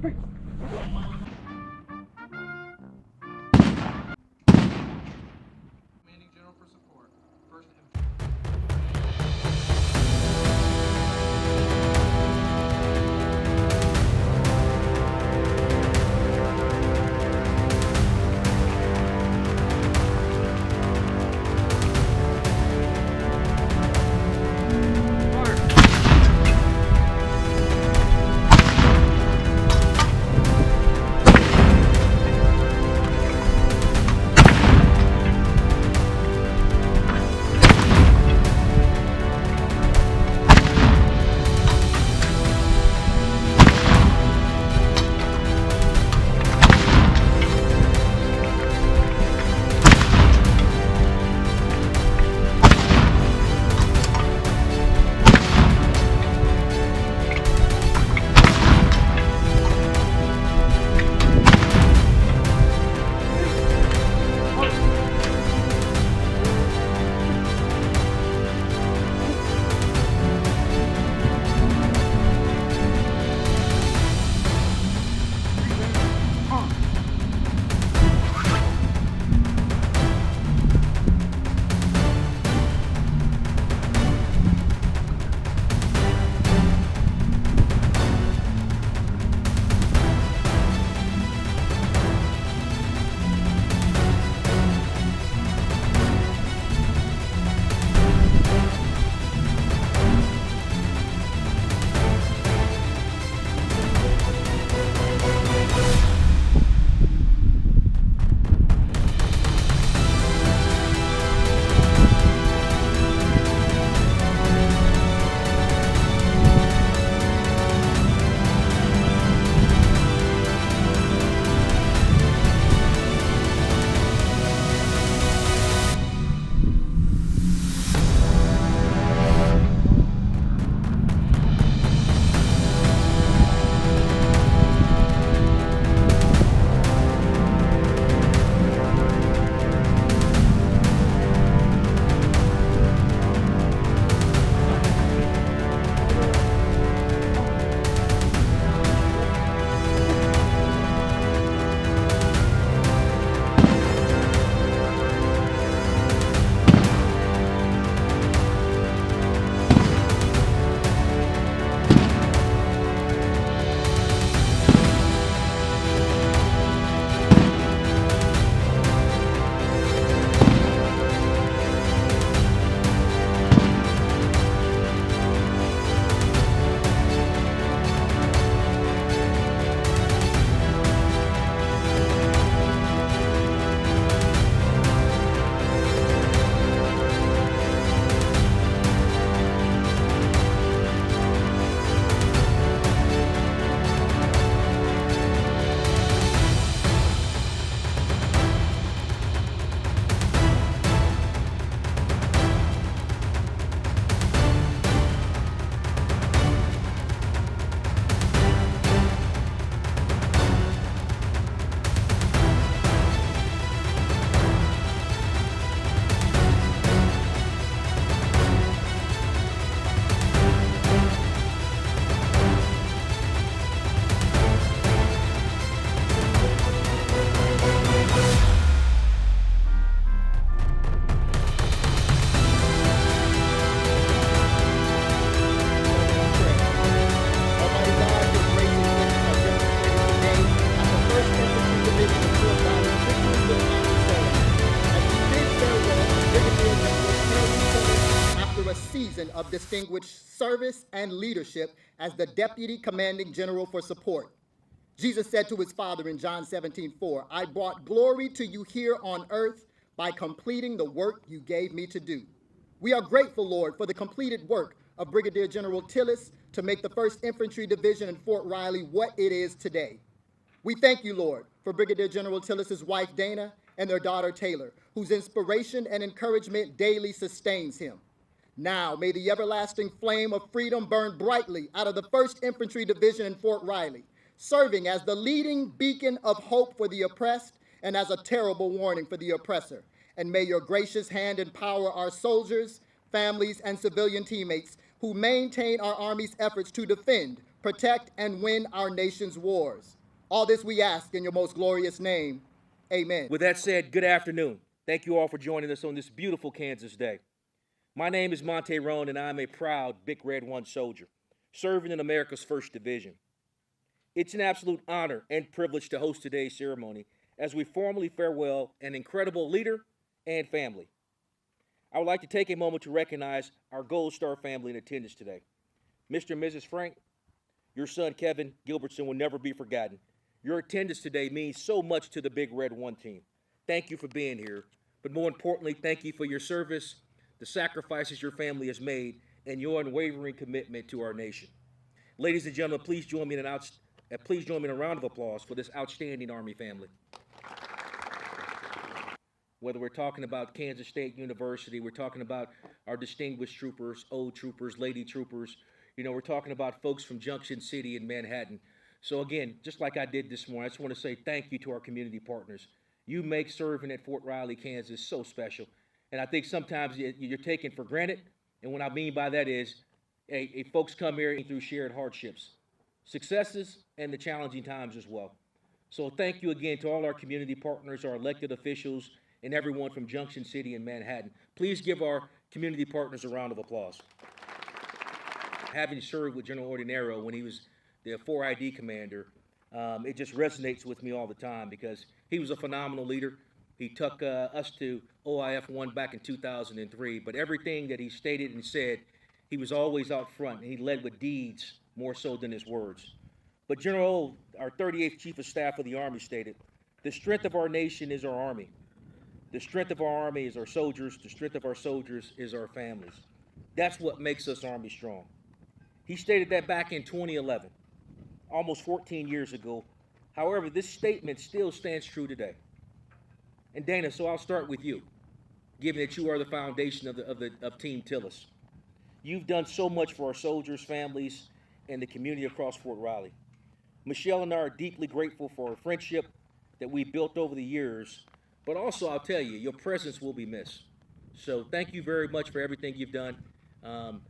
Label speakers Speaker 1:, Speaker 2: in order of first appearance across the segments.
Speaker 1: Commanding General for support. First Infantry.
Speaker 2: season of distinguished service and leadership as the Deputy Commanding General for support. Jesus said to his Father in John 17:4, I brought glory to you here on earth by completing the work you gave me to do. We are grateful, Lord, for the completed work of Brigadier General Tillis to make the 1st Infantry Division in Fort Riley what it is today. We thank you, Lord, for Brigadier General Tillis' wife, Dana, and their daughter, Taylor, whose inspiration and encouragement daily sustains him. Now, may the everlasting flame of freedom burn brightly out of the 1st Infantry Division in Fort Riley, serving as the leading beacon of hope for the oppressed and as a terrible warning for the oppressor. And may your gracious hand empower our soldiers, families, and civilian teammates who maintain our Army's efforts to defend, protect, and win our nation's wars. All this we ask in your most glorious name. Amen.
Speaker 3: With that said, good afternoon. Thank you all for joining us on this beautiful Kansas day. My name is Monte Roan, and I'm a proud Big Red 1 soldier, serving in America's 1st Division. It's an absolute honor and privilege to host today's ceremony as we formally farewell an incredible leader and family. I would like to take a moment to recognize our Gold Star family in attendance today. Mr. and Mrs. Frank, your son Kevin Gilbertson will never be forgotten. Your attendance today means so much to the Big Red 1 team. Thank you for being here, but more importantly, thank you for your service, the sacrifices your family has made, and your unwavering commitment to our nation. Ladies and gentlemen, please join me in a round of applause for this outstanding Army family. Whether we're talking about Kansas State University, we're talking about our distinguished troopers, old troopers, lady troopers, we're talking about folks from Junction City and Manhattan. So again, just like I did this morning, I just want to say thank you to our community partners. You make serving at Fort Riley, Kansas so special. And I think sometimes you're taken for granted. And what I mean by that is, folks come here through shared hardships, successes, and the challenging times as well. So thank you again to all our community partners, our elected officials, and everyone from Junction City and Manhattan. Please give our community partners a round of applause. Having served with General Ordinero when he was the 4ID commander, it just resonates with me all the time because he was a phenomenal leader. He took us to OIF 1 back in 2003, but everything that he stated and said, he was always out front, and he led with deeds more so than his words. But General O, our 38th Chief of Staff of the Army, stated, "The strength of our nation is our Army. The strength of our Army is our soldiers. The strength of our soldiers is our families. That's what makes us Army strong." He stated that back in 2011. Almost 14 years ago. However, this statement still stands true today. And Dana, so I'll start with you, given that you are the foundation of Team Tillis. You've done so much for our soldiers, families, and the community across Fort Riley. Michelle and I are deeply grateful for our friendship that we built over the years, but also I'll tell you, your presence will be missed. So thank you very much for everything you've done.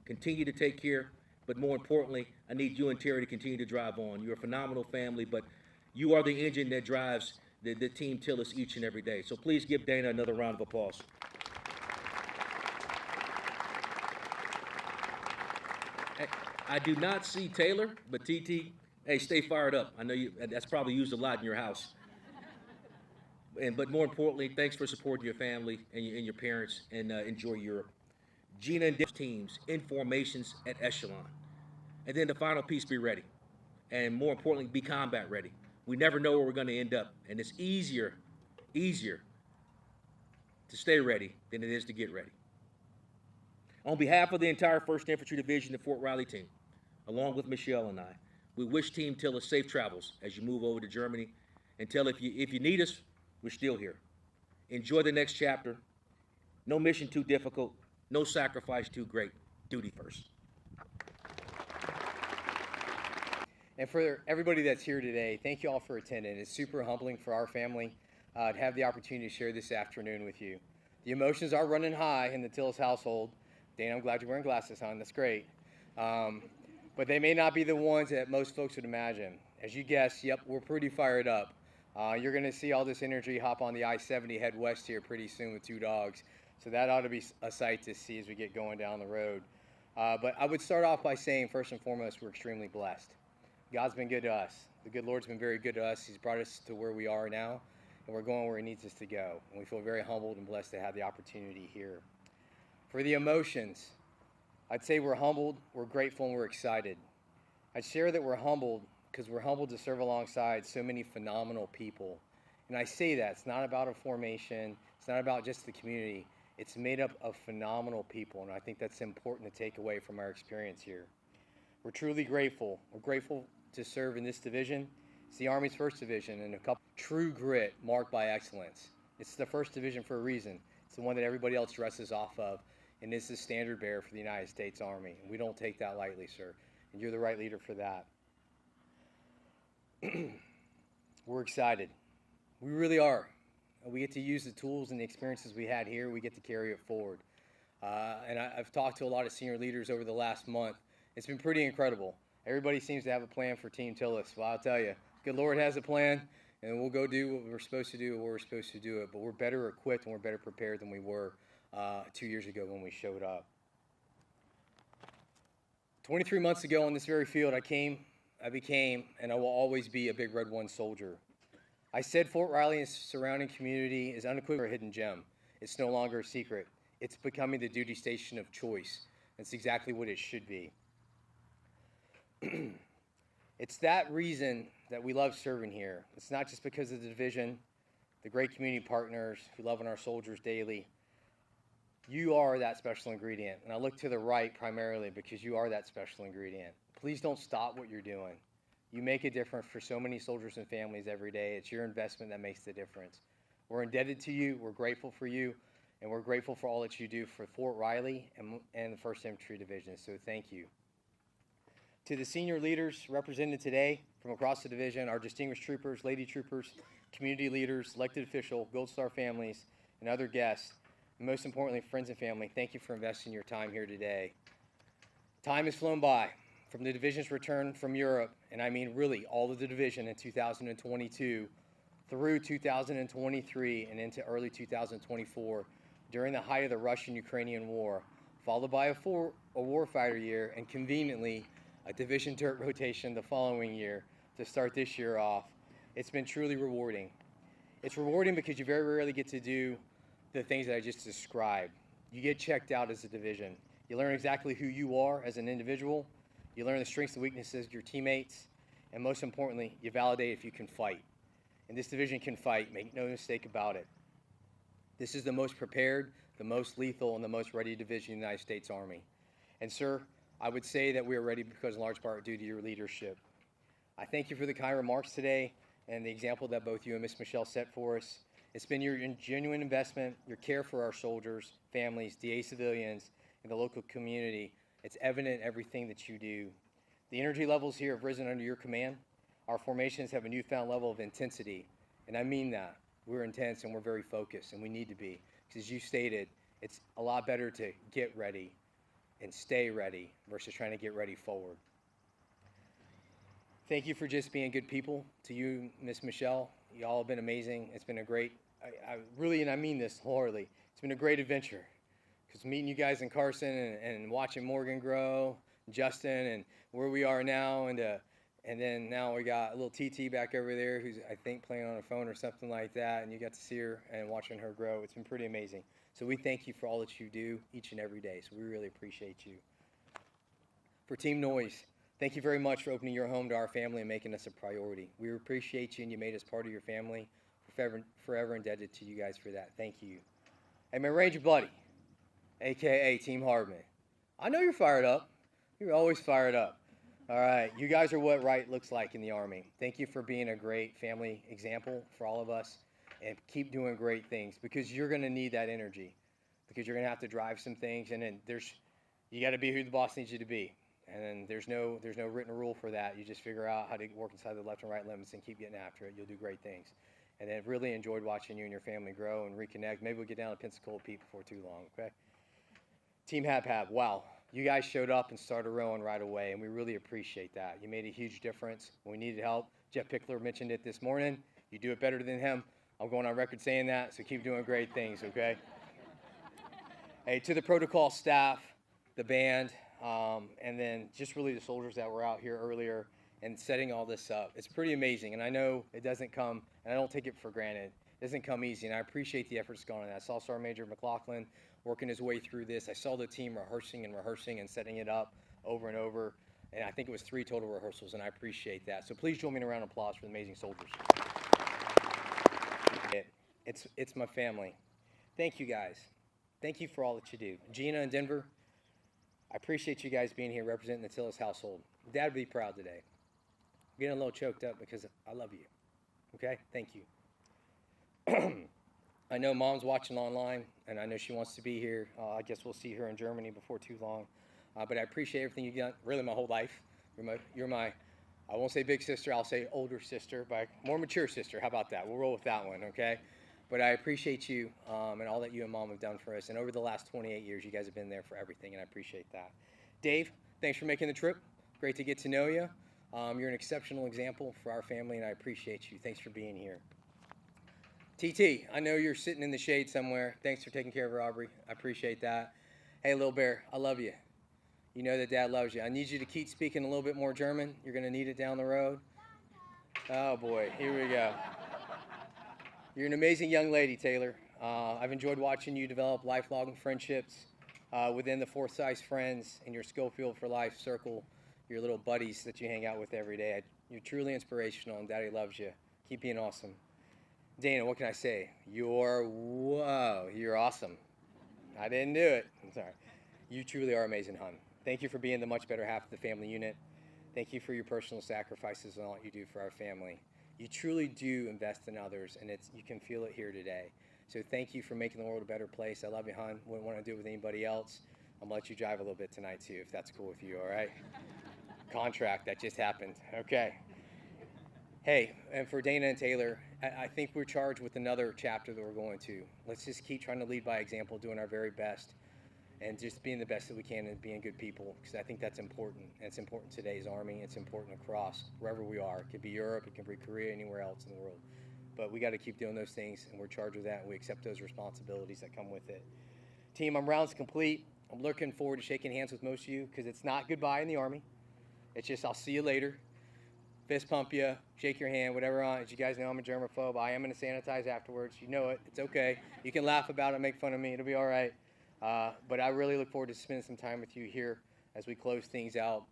Speaker 3: Continue to take care. But more importantly, I need you and Terry to continue to drive on. You're a phenomenal family, but you are the engine that drives the Team Tillis each and every day. So please give Dana another round of applause. I do not see Taylor, but TT, hey, stay fired up. I know that's probably used a lot in your house. But more importantly, thanks for supporting your family and your parents, and enjoy Europe. Gina and Dip's teams in formations at echelon. And then the final piece, be ready. And more importantly, be combat ready. We never know where we're going to end up. And it's easier to stay ready than it is to get ready. On behalf of the entire 1st Infantry Division and Fort Riley team, along with Michelle and I, we wish Team Tillis safe travels as you move over to Germany. And if you need us, we're still here. Enjoy the next chapter. No mission too difficult. No sacrifice too great. Duty first.
Speaker 4: And for everybody that's here today, thank you all for attending. It's super humbling for our family to have the opportunity to share this afternoon with you. The emotions are running high in the Tillis household. Dana, I'm glad you're wearing glasses, hon. That's great. But they may not be the ones that most folks would imagine. As you guessed, yep, we're pretty fired up. You're going to see all this energy hop on the I-70 head west here pretty soon with 2 dogs. So that ought to be a sight to see as we get going down the road. But I would start off by saying, first and foremost, we're extremely blessed. God's been good to us. The good Lord's been very good to us. He's brought us to where we are now, and we're going where he needs us to go. And we feel very humbled and blessed to have the opportunity here. For the emotions, I'd say we're humbled, we're grateful, and we're excited. I'd share that we're humbled because we're humbled to serve alongside so many phenomenal people. And I say that, it's not about a formation, it's not about just the community. It's made up of phenomenal people, and I think that's important to take away from our experience here. We're truly grateful. We're grateful to serve in this division. It's the Army's 1st Division, and a couple true grit marked by excellence. It's the 1st Division for a reason. It's the one that everybody else dresses off of, and it's the standard bearer for the United States Army. And we don't take that lightly, sir, and you're the right leader for that. We're excited. We really are. We get to use the tools and the experiences we had here. We get to carry it forward. And I've talked to a lot of senior leaders over the last month. It's been pretty incredible. Everybody seems to have a plan for Team Tillis. Well, I'll tell you, good Lord has a plan, and we'll go do what we're supposed to do where we're supposed to do it. But we're better equipped and we're better prepared than we were 2 years ago when we showed up. 23 months ago on this very field, I became, and I will always be a Big Red 1 soldier. I said Fort Riley and surrounding community is unequivocally a hidden gem. It's no longer a secret. It's becoming the duty station of choice. That's exactly what it should be. It's that reason that we love serving here. It's not just because of the division, the great community partners who love on our soldiers daily. You are that special ingredient. And I look to the right primarily because you are that special ingredient. Please don't stop what you're doing. You make a difference for so many soldiers and families every day. It's your investment that makes the difference. We're indebted to you. We're grateful for you. And we're grateful for all that you do for Fort Riley and the 1st Infantry Division. So thank you. To the senior leaders represented today from across the division, our distinguished troopers, lady troopers, community leaders, elected official, Gold Star families, and other guests, and most importantly, friends and family, thank you for investing your time here today. Time has flown by from the division's return from Europe, and I mean really all of the division in 2022 through 2023 and into early 2024 during the height of the Russian-Ukrainian war, followed by a warfighter year and conveniently a division dirt rotation the following year to start this year off. It's been truly rewarding. It's rewarding because you very rarely get to do the things that I just described. You get checked out as a division. You learn exactly who you are as an individual. You learn the strengths and weaknesses of your teammates. And most importantly, you validate if you can fight. And this division can fight, make no mistake about it. This is the most prepared, the most lethal, and the most ready division in the United States Army. And sir, I would say that we are ready because in large part due to your leadership. I thank you for the kind remarks today and the example that both you and Ms. Michelle set for us. It's been your genuine investment, your care for our soldiers, families, DA civilians, and the local community. It's evident in everything that you do. The energy levels here have risen under your command. Our formations have a newfound level of intensity, and I mean that. We're intense and we're very focused, and we need to be. Because as you stated, it's a lot better to get ready and stay ready versus trying to get ready forward. Thank you for just being good people. To you, Miss Michelle, you all have been amazing. It's been a great, I really, and I mean this wholeheartedly, it's been a great adventure. Because meeting you guys in Carson and watching Morgan grow, Justin, and where we are now, and then now we got a little TT back over there who's, I think, playing on a phone or something like that, and you got to see her and watching her grow. It's been pretty amazing. So we thank you for all that you do each and every day. So we really appreciate you. For Team Noise, thank you very much for opening your home to our family and making us a priority. We appreciate you, and you made us part of your family. We're forever indebted to you guys for that. Thank you. Hey, my Ranger buddy, a.k.a. Team Hardman. I know you're fired up. You're always fired up. All right, you guys are what right looks like in the Army. Thank you for being a great family example for all of us, and keep doing great things because you're going to need that energy, because you're going to have to drive some things, and then you got to be who the boss needs you to be, and then there's no written rule for that. You just figure out how to work inside the left and right limits and keep getting after it. You'll do great things. And then really enjoyed watching you and your family grow and reconnect. Maybe we'll get down to Pensacola Pete before too long, okay? Team Hab Hab, wow. You guys showed up and started rowing right away, and we really appreciate that. You made a huge difference when we needed help. Jeff Pickler mentioned it this morning. You do it better than him. I'm going on record saying that, so keep doing great things, okay? Hey, to the protocol staff, the band, and then just really the soldiers that were out here earlier and setting all this up. It's pretty amazing, and I know it doesn't come, and I don't take it for granted. It doesn't come easy, and I appreciate the efforts gone on that. I saw Sergeant Major McLaughlin working his way through this. I saw the team rehearsing and setting it up over and over, and I think it was 3 total rehearsals, and I appreciate that. So please join me in a round of applause for the amazing soldiers. It's my family. Thank you guys. Thank you for all that you do. Gina and Denver, I appreciate you guys being here representing the Tillis household. Dad would be proud today. I'm getting a little choked up because I love you. Okay? Thank you. I know Mom's watching online, and I know she wants to be here. I guess we'll see her in Germany before too long. But I appreciate everything you've done, really my whole life. You're my, I won't say big sister, I'll say older sister, but more mature sister. How about that? We'll roll with that one, okay? But I appreciate you and all that you and Mom have done for us. And over the last 28 years, you guys have been there for everything, and I appreciate that. Dave, thanks for making the trip. Great to get to know you. You're an exceptional example for our family, and I appreciate you. Thanks for being here. TT, I know you're sitting in the shade somewhere. Thanks for taking care of Aubrey. I appreciate that. Hey, little bear, I love you. You know that Dad loves you. I need you to keep speaking a little bit more German. You're going to need it down the road. Oh, boy. Here we go. You're an amazing young lady, Taylor. I've enjoyed watching you develop lifelong friendships within the Forsyth Friends and your Schofield for Life circle, your little buddies that you hang out with every day. You're truly inspirational, and Daddy loves you. Keep being awesome. Dana, what can I say? You're awesome. I didn't do it. I'm sorry. You truly are amazing, hon. Thank you for being the much better half of the family unit. Thank you for your personal sacrifices and all you do for our family. You truly do invest in others, and you can feel it here today. So thank you for making the world a better place. I love you, hon. Wouldn't want to do it with anybody else. I'm going to let you drive a little bit tonight, too, if that's cool with you, all right? Contract, that just happened. Okay. Hey, and for Dana and Taylor, I think we're charged with another chapter that we're going to. Let's just keep trying to lead by example, doing our very best, and just being the best that we can and being good people, because I think that's important. And it's important in today's Army. It's important across wherever we are. It could be Europe, it could be Korea, anywhere else in the world. But we got to keep doing those things, and we're charged with that, and we accept those responsibilities that come with it. Team, I'm rounds complete. I'm looking forward to shaking hands with most of you, because it's not goodbye in the Army. It's just I'll see you later. Fist pump you, shake your hand, whatever on. As you guys know, I'm a germaphobe. I am going to sanitize afterwards. You know it. It's okay. You can laugh about it, make fun of me. It'll be all right. But I really look forward to spending some time with you here as we close things out.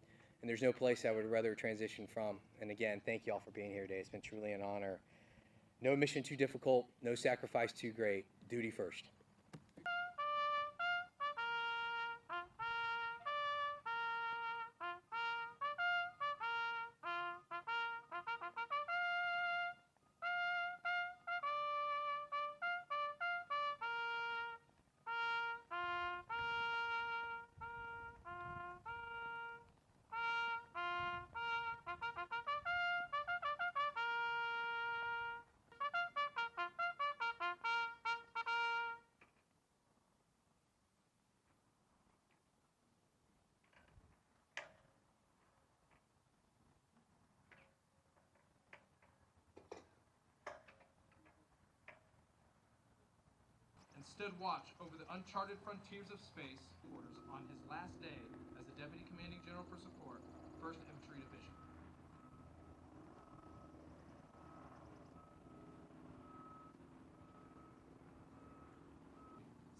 Speaker 4: And there's no place I would rather transition from. And again, thank you all for being here today. It's been truly an honor. No mission too difficult, no sacrifice too great. Duty first.
Speaker 1: And stood watch over the uncharted frontiers of space orders on his last day as the Deputy Commanding General for Support, 1st Infantry Division.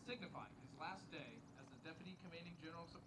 Speaker 1: Signifying his last day as the Deputy Commanding General of